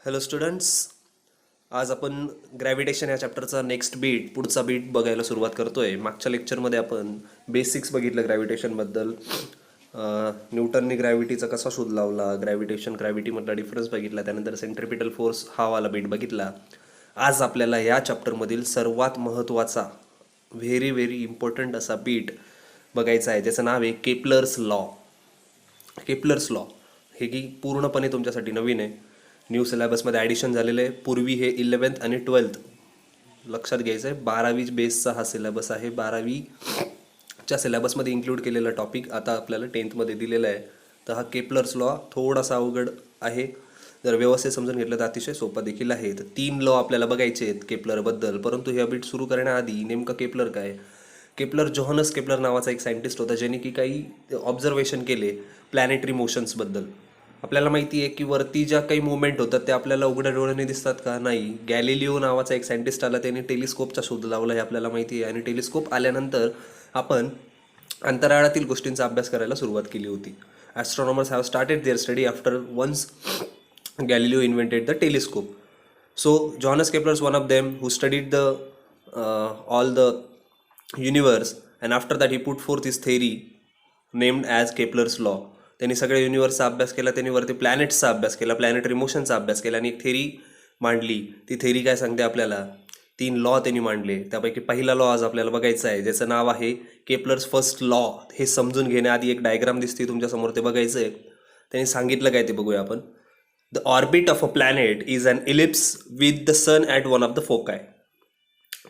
Hello students, आज आपण gravitation या चॅप्टरचा नेक्स्ट पुढचा बीट बघायला सुरुवात करतोय. मागच्या लेक्चरमध्ये आपण बेसिक्स बघितलं ग्रॅव्हिटेशनबद्दल. न्यूटनने ग्रॅव्हिटीचा कसा शोध लावला, ग्रॅव्हिटीमधला डिफरन्स बघितला, त्यानंतर सेंट्रिपिटल फोर्स हा वाला बीट बघितला. आज आपल्याला या चॅप्टरमधील सर्वात महत्त्वाचा व्हेरी व्हेरी इम्पॉर्टंट असा बीट बघायचा आहे. त्याचं नाव आहे केपलर्स लॉ. केपलर्स लॉ हे की पूर्णपणे तुमच्यासाठी नवीन आहे. न्यू सिलेबसमध्ये ॲडिशन झालेलं आहे. पूर्वी हे 11th आणि 12th लक्षात घ्यायचं आहे. 12वी बेसचा हा सिलेबस आहे. 12वीच्या सिलेबसमध्ये इन्क्लूड केलेला टॉपिक आता आपल्याला 10thमध्ये दिलेला आहे. तर हा केपलर्स लॉ थोडासा अवघड आहे. जर व्यवस्थित समजून घेतलं तर अतिशय सोपा देखील आहे. तर 3 लॉ आपल्याला बघायचे आहेत केपलरबद्दल. परंतु हे बीट सुरू करण्याआधी नेमकं केपलर काय? केपलर, जोहानस केपलर नावाचा एक सायंटिस्ट होता, ज्याने की काही ऑब्झर्वेशन केले प्लॅनेटरी मोशन्सबद्दल. आपल्याला माहिती आहे की वरती ज्या काही मुवमेंट होतात त्या आपल्याला उघड्या डोळ्याने दिसतात का? नाही. गॅलिलिओ नावाचा एक सायंटिस्ट आला, त्याने टेलिस्कोपचा शोध लावला हे आपल्याला माहिती आहे. आणि टेलिस्कोप आल्यानंतर आपण अंतराळातील गोष्टींचा अभ्यास करायला सुरुवात केली होती. Astronomers have started their study after once Galileo invented the telescope. So Johannes Kepler is one of them who studied the all the universe and after that he put forth his theory named as Kepler's law. त्यांनी सगळ्या युनिवर्सचा अभ्यास केला, त्यांनी वरती प्लॅनेट्सचा अभ्यास केला, planetary मोशनचा अभ्यास केला आणि एक थेरी मांडली. ती थेरी काय सांगते आपल्याला? 3 लॉ त्यांनी मांडले. त्यापैकी पहिला लॉ आज आपल्याला बघायचा आहे, ज्याचं नाव आहे केपलर्स फर्स्ट लॉ. हे समजून घेण्याआधी एक डायग्राम दिसते तुमच्यासमोर, ते बघायचं आहे. त्यांनी सांगितलं काय ते बघूया आपण. The orbit of a planet is an ellipse with the sun at one of the foci.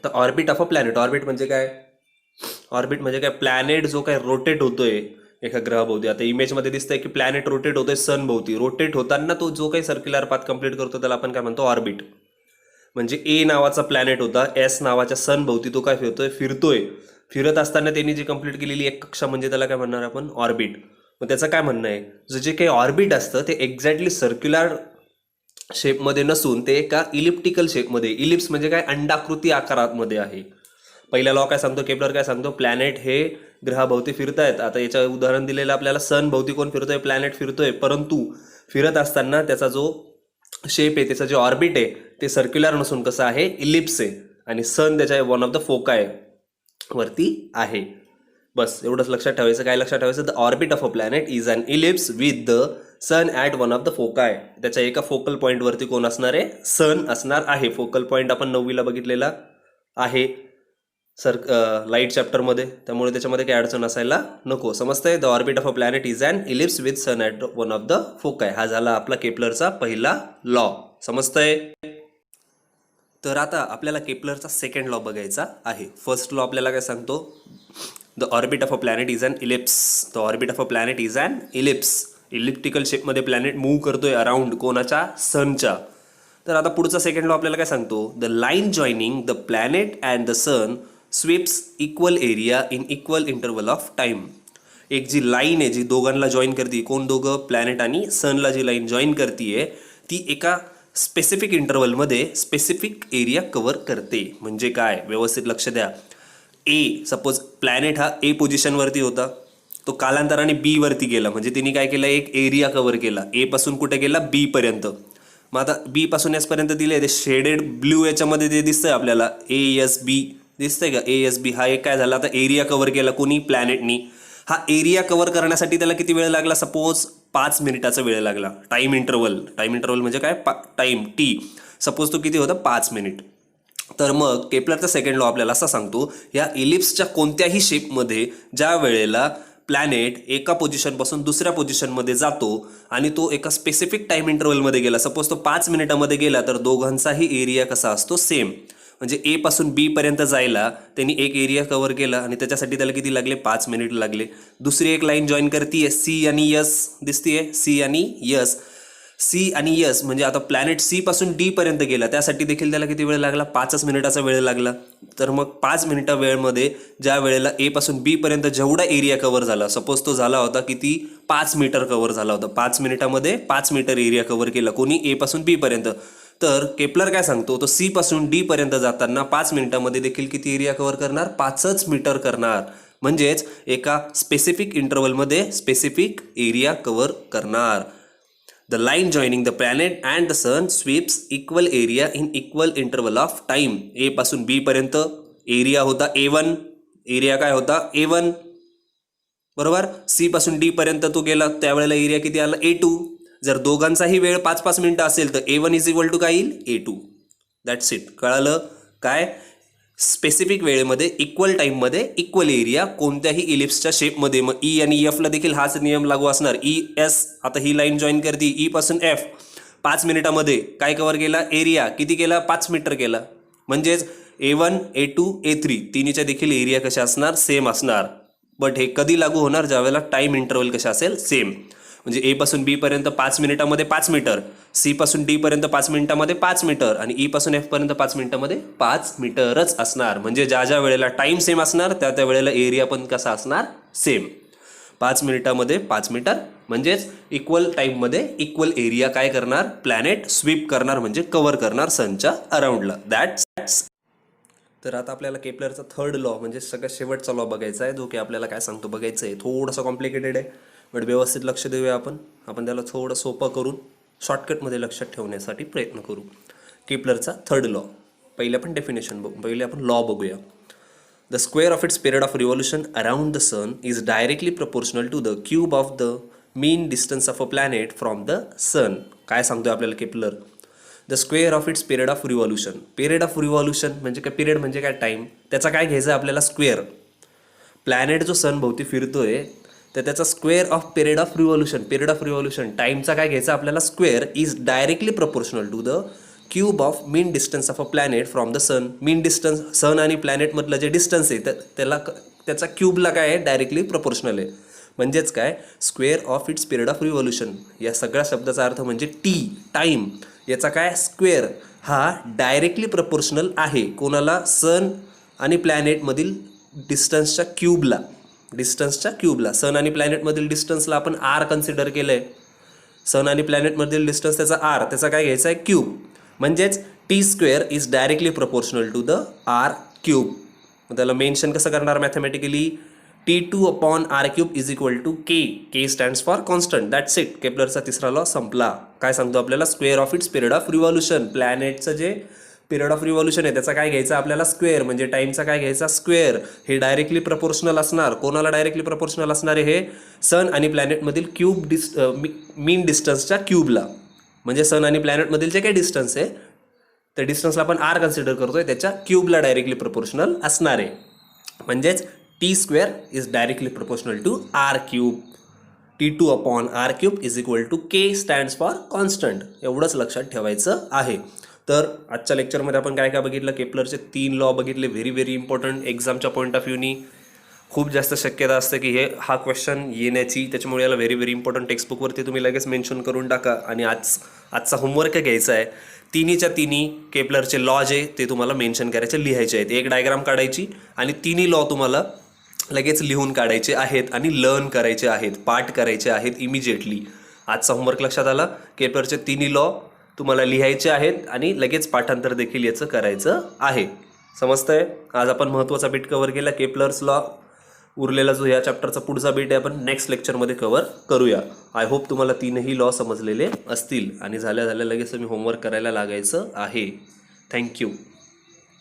The orbit of a planet, orbit म्हणजे काय? ऑर्बिट म्हणजे काय? प्लॅनेट जो काय रोटेट होतोय एका ग्रहाभोवती. आता इमेजमध्ये दिसतंय की प्लॅनेट रोटेट होतोय सन भोवती. रोटेट होताना तो जो काही सर्क्युलर पाथ कंप्लीट करतो त्याला आपण काय म्हणतो? ऑर्बिट. म्हणजे ए नावाचा प्लॅनेट होता, एस नावाच्या सन भोवती तो काय फिरतोय. फिरत असताना त्यांनी जी कंप्लीट केलेली एक कक्षा म्हणजे त्याला काय म्हणणार आपण? ऑर्बिट. मग त्याचं काय म्हणणं आहे, जे काही ऑर्बिट असतं ते एक्झॅक्टली सर्क्युलर शेपमध्ये नसून ते एका इलिप्टिकल शेपमध्ये, इलिप्स म्हणजे काय? अंडाकृती आकारामध्ये आहे. पहिला लॉ काय सांगतो केपलर? काय सांगतो? प्लॅनेट हे ग्रहाभोवती फिरतायत. आता याचं उदाहरण दिलेलं आपल्याला, सन भोवती कोण फिरतोय? प्लॅनेट फिरतोय. परंतु फिरत असताना त्याचा जो शेप आहे, त्याचं जे ऑर्बिट आहे ते सर्क्युलर नसून कसं आहे? इलिप्स आहे. आणि सन त्याच्या वन ऑफ द फोकाय वरती आहे. बस एवढंच लक्षात ठेवायचं. काय लक्षात ठेवायचं? The orbit of a planet is an ellipse with the sun at one of the foci. त्याच्या एका फोकल पॉईंटवरती कोण असणार आहे? सन असणार आहे. फोकल पॉईंट आपण 9वीला बघितलेला आहे लाईट चॅप्टरमध्ये, त्यामुळे त्याच्यामध्ये काही अडचण असायला नको. समजतंय? The orbit of a planet is an ellipse with sun at one of the foci. हा झाला आपला केपलरचा पहिला लॉ. समजतंय? तर आता आपल्याला केपलरचा सेकंड लॉ बघायचा आहे. फर्स्ट लॉ आपल्याला काय सांगतो? The orbit of a planet is an ellipse. The orbit of a planet is an ellipse. Elliptical शेपमध्ये प्लॅनेट मूव्ह करतोय अराउंड कोणाच्या? सनच्या. तर आता पुढचा सेकंड लॉ आपल्याला काय सांगतो? The line joining the planet and the sun sweeps equal area in equal interval of time. एक जी लाईन आहे जी दोघांना जॉईन करते, कोण दोघं? प्लॅनेट आणि सनला जी लाईन जॉईन करते ती एका स्पेसिफिक इंटरवलमध्ये स्पेसिफिक एरिया कव्हर करते. म्हणजे काय? व्यवस्थित लक्ष द्या. ए, सपोज प्लॅनेट हा ए पोझिशनवरती होता, तो कालांतराने बी वरती गेला, म्हणजे तिने काय केलं? एक एरिया कव्हर केला. ए पासून कुठे गेला? बी पर्यंत. मग आता बी पासून एस पर्यंत दिले, ते शेडेड ब्ल्यू याच्यामध्ये जे दिसतंय आपल्याला ASB दिसतंय का? ASB हा एक काय झाला? आता एरिया कव्हर केला कोणी? प्लॅनेटनी. हा एरिया कव्हर करण्यासाठी त्याला किती वेळ लागला? सपोज 5 मिनिटाचा वेळ लागला. टाइम इंटरवल म्हणजे काय? Time T. सपोज तो किती होता? 5 मिनिट. तर मग केपलरचा सेकंड लॉ आपल्याला असा सांगतो, या इलिप्सच्या कोणत्याही शेपमध्ये ज्या वेळेला प्लॅनेट एका पोझिशनपासून दुसऱ्या पोझिशनमध्ये जातो आणि तो एका स्पेसिफिक टाइम इंटरवलमध्ये गेला, सपोज तो 5 मिनिटामध्ये गेला, तर दोघांचाही एरिया कसा असतो? सेम. म्हणजे ए पासून बी पर्यंत जायला त्यांनी एक एरिया कव्हर केला आणि त्याच्यासाठी त्याला किती लागले? 5 मिनिट लागले. दुसरी एक लाईन जॉईन करतीये, सी आणि यस दिसतीये, सी आणि यस. सी आणि यस म्हणजे आता प्लॅनेट सी पासून डी पर्यंत गेला, त्यासाठी देखील त्याला किती वेळ लागला? 5 मिनिटाचा वेळ लागला. तर मग 5 मिनिटा वेळमध्ये ज्या वेळेला ए पासून बी पर्यंत जेवढा एरिया कव्हर झाला, सपोज तो झाला होता किती? 5 मीटर कव्हर झाला होता. 5 मिनिटामध्ये 5 मीटर एरिया कव्हर केला कोणी? ए पासून बी पर्यंत. तर केपलर काय सांगतो? तो सी पासून डी पर्यंत जाताना 5 मिनिटामध्ये देखील किती एरिया कव्हर करणार? 5च मीटर करणार. म्हणजेच एका स्पेसिफिक इंटरवलमध्ये स्पेसिफिक एरिया कव्हर करणार. The line joining the planet and the sun sweeps equal area in equal interval of time. A पासून बी पर्यंत एरिया होता A1, एरिया काय होता A1, बरोबर. सी पासून डी पर्यंत तो गेला, त्यावेळेला एरिया किती आला A2. जर दोघांचाही वेळ 5-5 मिनिटं असेल तर A1 इज इक्वल टू काय येईल A2. That's it. कळालं काय? स्पेसिफिक वेळेमध्ये इक्वल टाईममध्ये इक्वल एरिया कोणत्याही इलिप्सच्या शेपमध्ये. मग ई आणि एफला देखील हाच नियम लागू असणार. ES आता ही लाईन जॉईन करते ई पासून F, 5 मिनिटामध्ये काय कव्हर केला एरिया किती केला 5 मीटर केला. म्हणजेच A1, A2, A3 तिन्हीच्या देखील एरिया कशा असणार सेम असणार. बट हे कधी लागू होणार ज्यावेळेला टाईम इंटरवल कशा असेल सेम. म्हणजे ए पासून बी पर्यंत 5 मिनिटामध्ये 5 मीटर, सी पासून डी पर्यंत 5 मिनिटामध्ये 5 मीटर आणि ई पासून एफ पर्यंत 5 मिनिटामध्ये 5 मीटरच असणार. म्हणजे ज्या ज्या वेळेला टाइम सेम असणार त्या त्या वेळेला एरिया पण कसा असणार सेम. 5 मिनिटामध्ये 5 मीटर म्हणजेच इक्वल टाईममध्ये इक्वल एरिया काय करणार प्लॅनेट स्वीप करणार म्हणजे कव्हर करणार सनच्या अराउंडला. दॅट्स. तर आता आपल्याला केपलरचा थर्ड लॉ म्हणजे सगळ्यात शेवटचा लॉ बघायचा आहे, जो की आपल्याला काय सांगतो बघायचं आहे. थोडासा कॉम्प्लिकेटेड आहे बट व्यवस्थित लक्ष देऊया आपण त्याला थोडं सोपं करून शॉर्टकटमध्ये लक्षात ठेवण्यासाठी प्रयत्न करू. केपलरचा थर्ड लॉ पहिले आपण डेफिनेशन बघू, पहिले आपण लॉ बघूया. The square of its period of revolution around the sun is directly proportional to the cube of the mean distance of a planet from the sun. काय सांगतोय आपल्याला Kepler? The square of its period of revolution. Period of revolution म्हणजे काय? Period म्हणजे काय time. त्याचा काय घ्यायचं आपल्याला स्क्वेअर. प्लॅनेट जो सन भोवती फिरतोय तर त्याचा square of period of revolution टाईमचा काय घ्यायचा आपल्याला square is directly proportional to the cube of mean distance of a planet from the sun. Mean distance sun आणि प्लॅनेटमधलं जे डिस्टन्स आहे त्याचा क्यूबला काय आहे डायरेक्टली प्रपोर्शनल आहे. म्हणजेच काय square of its period of revolution या सगळ्या शब्दाचा अर्थ म्हणजे टाईम याचा काय स्क्वेअर हा डायरेक्टली प्रपोर्शनल आहे कोणाला सन आणि प्लॅनेटमधील डिस्टन्सच्या क्यूबला. सन आणि प्लॅनेटमधील डिस्टन्सला आपण R कन्सिडर केलंय. सन आणि प्लॅनेटमधील डिस्टन्स त्याचा R, त्याचा काय घ्यायचा आहे क्यूब. म्हणजेच T square is directly proportional to the R cube. मग त्याला मेन्शन कसं करणार mathematically? T2/R³ is equal to K stands for constant. That's it. केपलरचा तिसरा लॉ संपला. काय सांगतो आपल्याला? Square of its period of revolution. प्लॅनेटचं जे पिरियड ऑफ रिव्हॉल्युशन आहे त्याचा काय घ्यायचा आपल्याला स्क्वेअर म्हणजे टाईमचा काय घ्यायचा स्क्वेअर. हे डायरेक्टली प्रपोर्शनल असणार. कोणाला डायरेक्टली प्रपोर्शनल असणार आहे? हे सन आणि प्लॅनेटमधील क्यूब मीन डिस्टन्सच्या क्यूबला. म्हणजे सन आणि प्लॅनेटमधील जे काही डिस्टन्स आहे त्या डिस्टन्सला आपण R कन्सिडर करतोय त्याच्या क्यूबला डायरेक्टली प्रपोर्शनल असणार आहे. म्हणजेच T square is directly proportional to R³. T2/R³ is equal to K stands for constant. एवढंच लक्षात ठेवायचं आहे. तर आजच्या लेक्चरमध्ये आपण काय काय बघितलं? केपलरचे 3 लॉ बघितले. Very important. एक्झामच्या पॉईंट ऑफ व्ह्यूनी खूप जास्त शक्यता असते की हा क्वेश्चन येण्याची. त्याच्यामुळे याला व्हेरी इम्पॉर्टंट टेक्स्टबुकवरती तुम्ही लगेच मेन्शन करून टाका. आणि आजचा होमवर्क घ्यायचा आहे. तिन्हीच्या तिन्ही केपलरचे लॉ जे ते तुम्हाला मेन्शन करायचे लिहायचे आहेत. एक डायग्राम काढायची आणि तिन्ही लॉ तुम्हाला लगेच लिहून काढायचे आहेत आणि लर्न करायचे आहेत, पाठ करायचे आहेत इमिजिएटली. आजचा होमवर्क लक्षात आला? केपलरचे तिन्ही लॉ तुम्हाला लिहायचे आहेत आणि लगेच पाठांतर देखील याचं करायचं आहे. समजतंय? आज आपण महत्त्वाचा बीट कव्हर केला केपलर्स लॉ. उरलेला जो या चॅप्टरचा पुढचा बीट आहे आपण नेक्स्ट लेक्चरमध्ये कव्हर करूया. आय होप तुम्हाला तीनही लॉ समजलेले असतील आणि झाल्या लगेच तुम्ही होमवर्क करायला लागायचं आहे. थँक्यू.